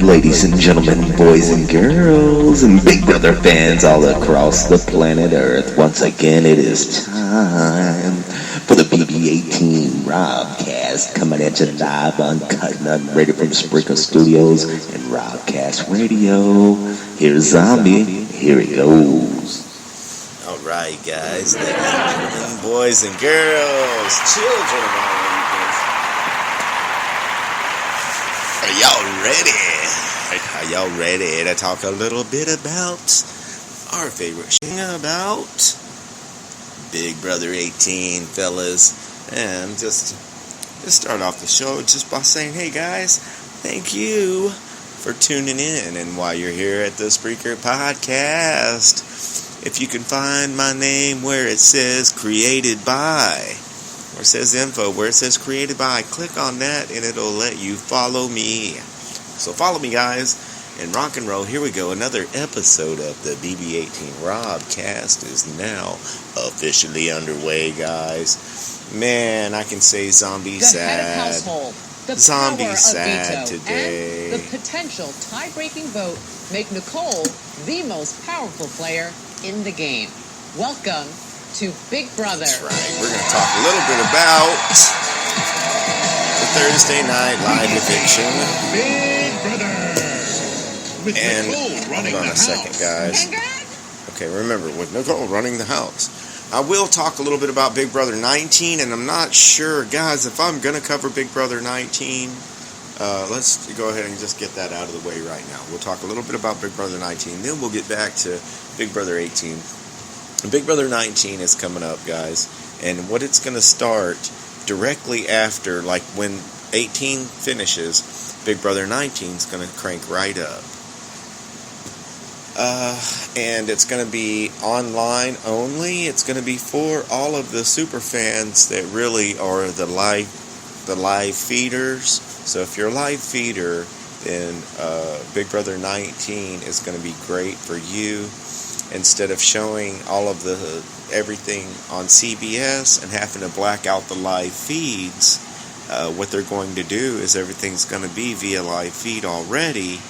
Ladies and gentlemen, boys and girls, and Big Brother fans all across the planet Earth, once again it is time for the BB18 Robcast, coming at you live, uncut and unrated from Sprinkle Studios and Robcast Radio. Here's Zombie, here it goes. Alright guys, ladies and gentlemen, boys and girls, children of all ages, are y'all ready? Are y'all ready to talk a little bit about our favorite thing about Big Brother 18, fellas? And just start off the show just by saying, hey guys, thank you for tuning in. And while you're here at the Spreaker Podcast, if you can find my name where it says created by, or it says info where it says created by, click on that and it'll let you follow me. So follow me, guys, and rock and roll. Here we go. Another episode of the BB18 Robcast is now officially underway, guys. Man, I can say zombie sad. Zombie sad today. And the potential tie-breaking vote make Nicole the most powerful player in the game. Welcome to Big Brother. That's right. We're going to talk a little bit about the Thursday night live eviction. Big Brother. With and Nicole running hold on a second, guys. Okay, remember, with Nicole running the house. I will talk a little bit about Big Brother 19, and I'm not sure, guys, if I'm going to cover Big Brother 19. Let's go ahead and just get that out of the way right now. We'll talk a little bit about Big Brother 19, then we'll get back to Big Brother 18. Big Brother 19 is coming up, guys, and what it's going to start directly after, like when 18 finishes, Big Brother 19 is going to crank right up. And it's going to be online only. It's going to be for all of the super fans that really are the live feeders. So if you're a live feeder, then Big Brother 19 is going to be great for you. Instead of showing all of the everything on CBS and having to black out the live feeds, what they're going to do is everything's going to be via live feed already.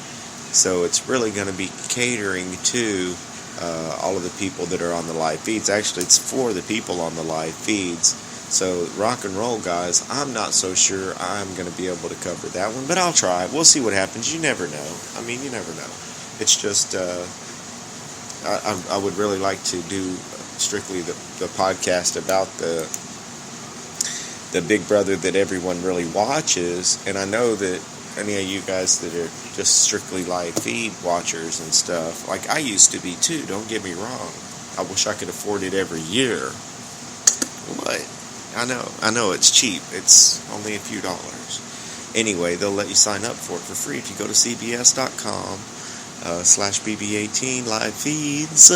So it's really going to be catering to all of the people that are on the live feeds. Actually, it's for the people on the live feeds. So rock and roll, guys. I'm not so sure I'm going to be able to cover that one, but I'll try. We'll see what happens. You never know. I mean, you never know. It's just I would really like to do strictly the podcast about the Big Brother that everyone really watches. And I know that any of you guys that are just strictly live feed watchers and stuff, like I used to be too, don't get me wrong. I wish I could afford it every year. But I know it's cheap. It's only a few dollars. Anyway, they'll let you sign up for it for free if you go to cbs.com/BB18 live feeds.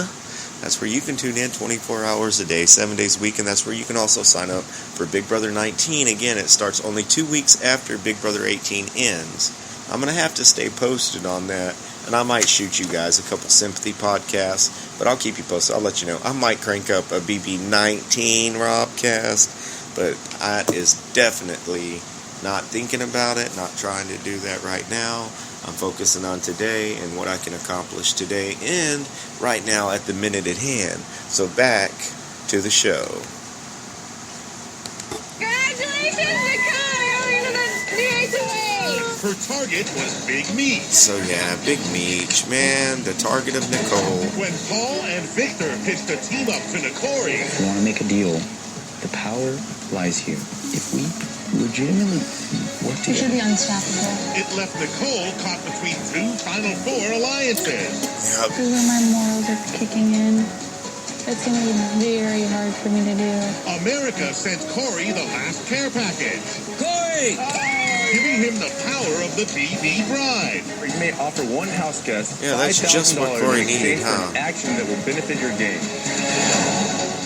That's where you can tune in 24 hours a day, 7 days a week, and that's where you can also sign up for Big Brother 19. Again, it starts only 2 weeks after Big Brother 18 ends. I'm going to have to stay posted on that, and I might shoot you guys a couple sympathy podcasts, but I'll keep you posted. I'll let you know. I might crank up a BB19 Robcast, but I is definitely not thinking about it, not trying to do that right now. I'm focusing on today and what I can accomplish today and right now at the minute at hand. So back to the show. Congratulations, Nicole! You're the away. Her target was Big Meech. So yeah, Big Meech, man, the target of Nicole. When Paul and Victor pitched a team up to Nicole. If we want to make a deal, the power lies here. If we legitimately work together, we should be unstoppable. It left Nicole caught between two Final Four alliances. Yep. This is where my morals are kicking in. It's going to be very hard for me to do. America sent Corey the last care package. Corey! Giving him the power of the BB bride. You may offer one house guest Yeah, that's just what $5,000 Corey in needed, exchange for huh? an action that will benefit your game.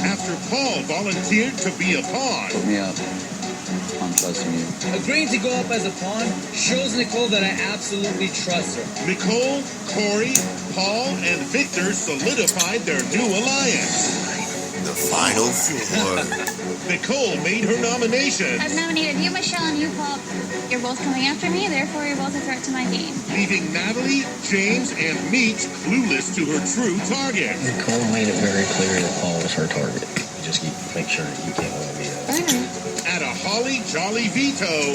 After Paul volunteered to be a pawn. put me up. I'm trusting you. Agreeing to go up as a pawn shows Nicole that I absolutely trust her. Nicole, Corey, Paul, and Victor solidified their new alliance. The Final Four. Nicole made her nomination, I've nominated you, Michelle, and you, Paul. You're both coming after me, therefore you're both a threat to my game. leaving Natalie, James, and Meech clueless to her true target. Nicole made it very clear that Paul was her target. Just make sure you can't win a veto. At a holly jolly veto,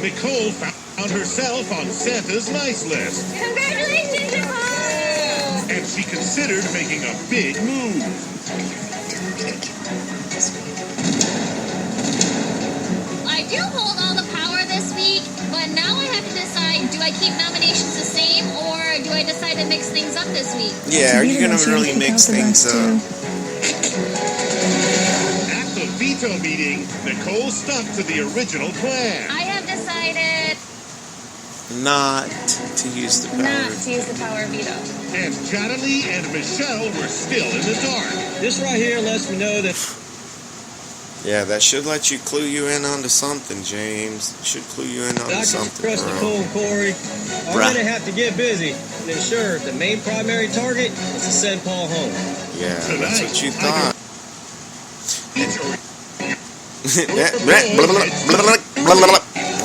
Nicole found herself on Santa's nice list. Congratulations, Nicole! And she considered making a big move. I do hold all the power this week, but now I have to decide, do I keep nominations the same, or do I decide to mix things up this week? Yeah, are you going to really mix things up? At the veto meeting, Nicole stuck to the original plan. I have decided Not to use the power. not to use the power veto. And Natalie and Michelle were still in the dark. This right here lets me know that Yeah, that should let you clue you in onto something, James. It should clue you in onto I can something, trust bro. Nicole and Corey. I'm Bruh. going to have to get busy and ensure the main primary target is to send Paul home. Yeah, that's Tonight, what you I thought.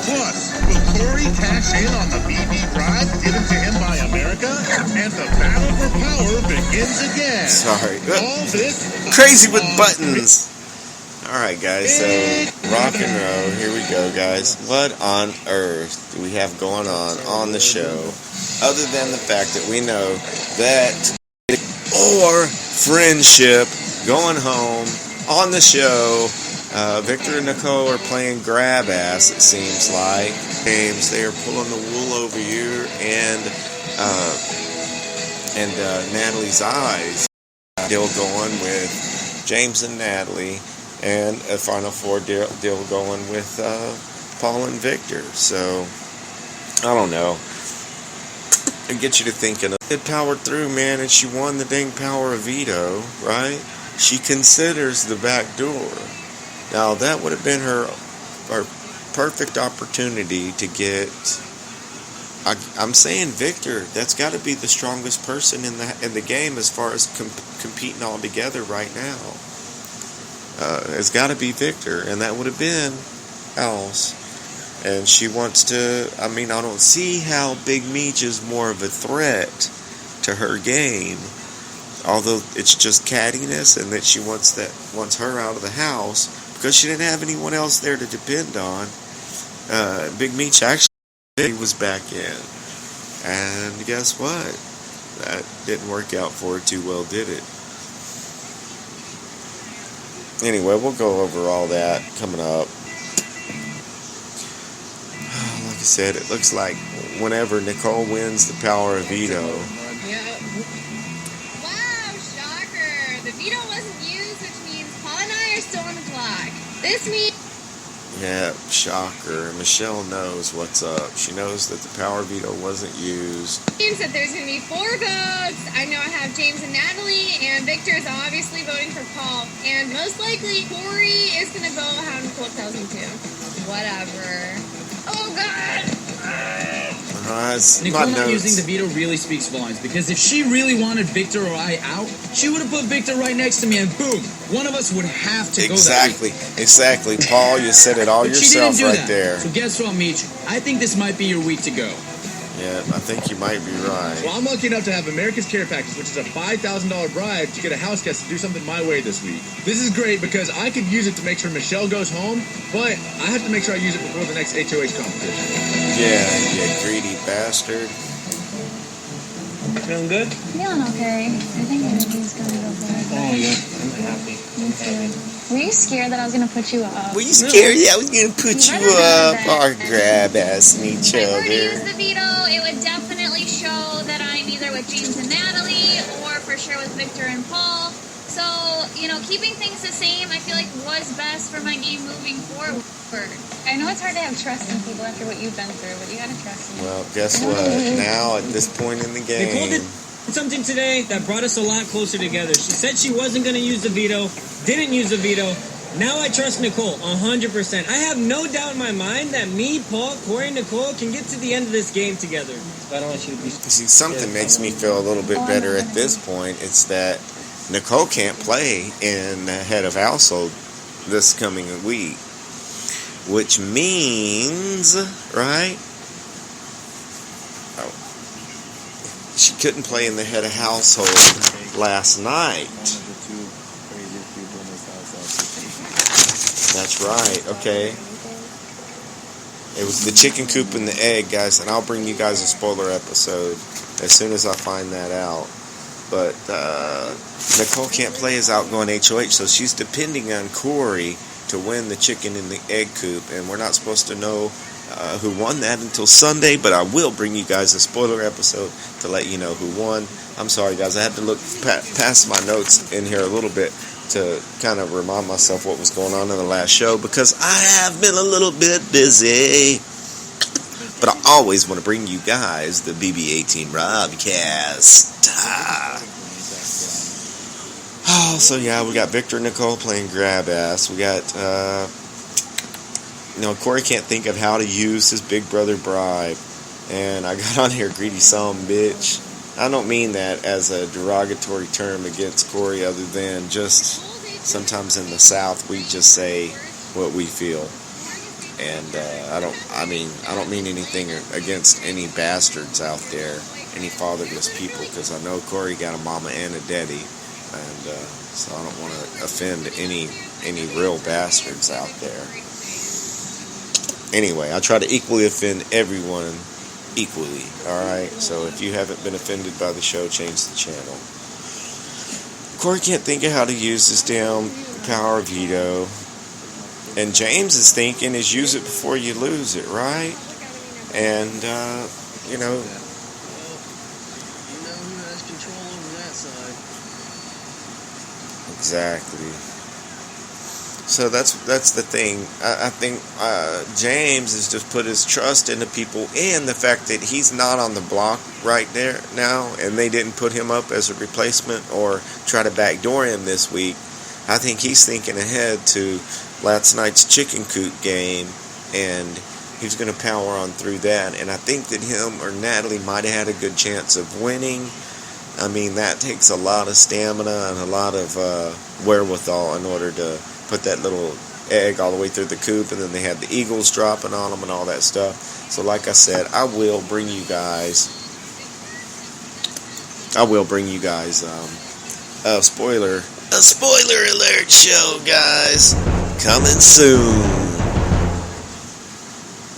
Plus, will Corey cash in on the BB prize given to him by America? And the battle for power begins again. Sorry. All this Crazy with buttons. Alright, guys, so rock and roll. Here we go, guys. What on earth do we have going on the show other than the fact that we know that or friendship going home on the show? Victor and Nicole are playing grab ass, it seems like. James, they are pulling the wool over you and Natalie's eyes. Deal going with James and Natalie, and a Final Four deal going with Paul and Victor. So, I don't know. It gets you to thinking. It powered through, man, and she won the dang power of veto, right? She considers the back door. Now, that would have been her perfect opportunity to get... I'm saying Victor. That's got to be the strongest person in the game as far as competing all together right now. It's got to be Victor, and that would have been else. And she wants to. I mean, I don't see how Big Meech is more of a threat to her game, although it's just cattiness, and that she wants her out of the house because she didn't have anyone else there to depend on. Big Meech actually. He was back in, and guess what? That didn't work out for her too well, did it? Anyway, we'll go over all that coming up. Like I said, it looks like whenever Nicole wins the power of veto. Yeah. Wow, shocker! The veto wasn't used, which means Paul and I are still on the clock. This means. Yeah, shocker. Michelle knows what's up. She knows that the power veto wasn't used. Means that there's going to be 4 votes. I know I have James and Natalie, and Victor is obviously voting for Paul. And most likely, Corey is going to go how Nicole tells him to. Whatever. Oh, God! Nicole not using the veto really speaks volumes, because if she really wanted Victor or I out, she would have put Victor right next to me, and boom, one of us would have to go that way. Exactly. Paul, you said it all yourself right there. So guess what, Meech? I think this might be your week to go. Yeah, I think you might be right. Well, I'm lucky enough to have America's Care Package, which is a $5,000 bribe to get a house guest to do something my way this week. This is great because I could use it to make sure Michelle goes home, but I have to make sure I use it before the next HOH competition. Yeah, you greedy bastard. Feeling good? Feeling okay. I think everything's going to go good. Oh, yeah. I'm happy. Me too. Were you scared that I was going to put you up? Were you scared? Yeah, I was going to put you up. Or grab ass in each If I were to use other. the veto, it would definitely show that I'm either with James and Natalie or for sure with Victor and Paul. So, keeping things the same, I feel like was best for my game moving forward. I know it's hard to have trust in people after what you've been through, but you got to trust me. Well, guess what? Now, at this point in the Nicole did game... something today that brought us a lot closer together. She said she wasn't going to use the veto, didn't use the veto. Now I trust Nicole 100%. I have no doubt in my mind that me, Paul, Corey, and Nicole can get to the end of this game together. I don't want you to be... See, something makes me feel a little bit better at this point. It's that Nicole can't play in head of household this coming week, which means, right? Oh, she couldn't play in the head of household last night. That's right. Okay. It was the chicken coop and the egg, guys, and I'll bring you guys a spoiler episode as soon as I find that out. But Nicole can't play as outgoing HOH, so she's depending on Corey to win the chicken and the egg coop, and we're not supposed to know who won that until Sunday, but I will bring you guys a spoiler episode to let you know who won. I'm sorry, guys, I had to look past my notes in here a little bit to kind of remind myself what was going on in the last show, because I have been a little bit busy. But I always want to bring you guys the BB18 Robcast. Oh, so yeah, we got Victor and Nicole playing grab ass. We got, Corey can't think of how to use his big brother bribe. And I got on here, greedy son bitch. I don't mean that as a derogatory term against Corey, other than just sometimes in the South we just say what we feel. And I don't mean anything against any bastards out there, any fatherless people, because I know Corey got a mama and a daddy, and so I don't want to offend any real bastards out there. Anyway, I try to equally offend everyone equally, alright? So if you haven't been offended by the show, change the channel. Corey can't think of how to use this damn power veto. And James is thinking is use it before you lose it, right? And, You know who has control over that side. Exactly. So that's the thing. I think James has just put his trust into people, and the fact that he's not on the block right there now, and they didn't put him up as a replacement or try to backdoor him this week. I think he's thinking ahead to last night's chicken coop game, and he's going to power on through that. And I think that him or Natalie might have had a good chance of winning. I mean, that takes a lot of stamina and a lot of wherewithal in order to put that little egg all the way through the coop, and then they had the eagles dropping on them and all that stuff. So like I said, I will bring you guys a spoiler alert show, guys, coming soon.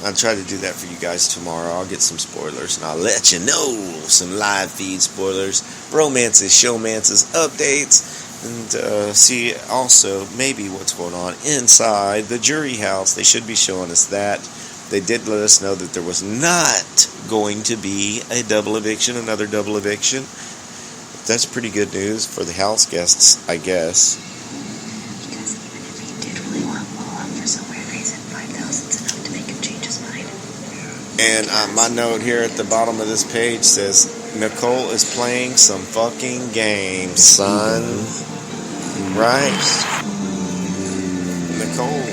I'll try to do that for you guys tomorrow. I'll get some spoilers and I'll let you know some live feed spoilers, romances, showmances, updates, and see also maybe what's going on inside the jury house. They should be showing us that. They did let us know that there was not going to be another double eviction. That's pretty good news for the house guests, I guess. Because he did really want Paul, for some weird reason, 5,000's enough to make him change his mind. And my note here at the bottom of this page says, Nicole is playing some fucking games, son. Right? Nicole,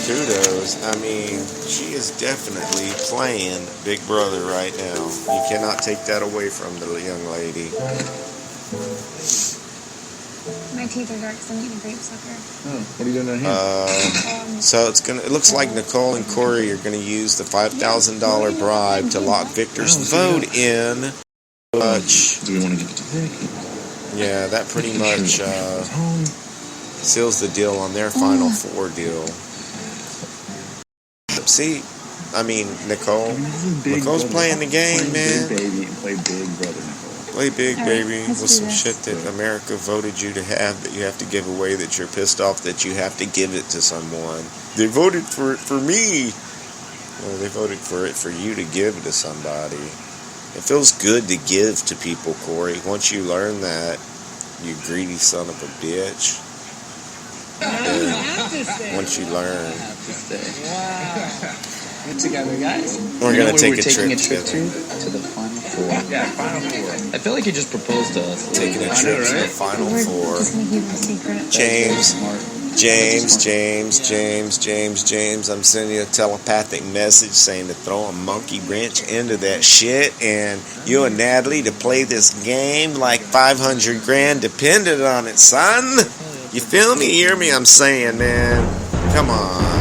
kudos. I mean, she is definitely playing Big Brother right now. You cannot take that away from the young lady. My teeth are dark because I'm eating grape sucker. Oh, what are you doing down here? So it looks like Nicole and Corey are going to use the $5,000 bribe to lock Victor's vote in. Do we want to give it to Vic? Yeah, that pretty much seals the deal on their Final Four deal. See, I mean, Nicole's playing the game, man. Play Big Brother, Nicole. Play Big Baby with some shit that America voted you to have that you have to give away, that you're pissed off that you have to give it to someone. They voted for it for me. Well, they voted for it for you to give to somebody. It feels good to give to people, Corey. Once you learn that, you greedy son of a bitch. Once you learn. Wow. Get together, guys. We're going to take a taking trip to the Final Four. Yeah, Final Four. I feel like you just proposed to us. Taking a trip to the Final Four. Just gonna keep it a secret. James, James, I'm sending you a telepathic message saying to throw a monkey wrench into that shit, and you and Natalie to play this game like 500 grand depended on it, son. You feel me? Hear me? I'm saying, man. Come on.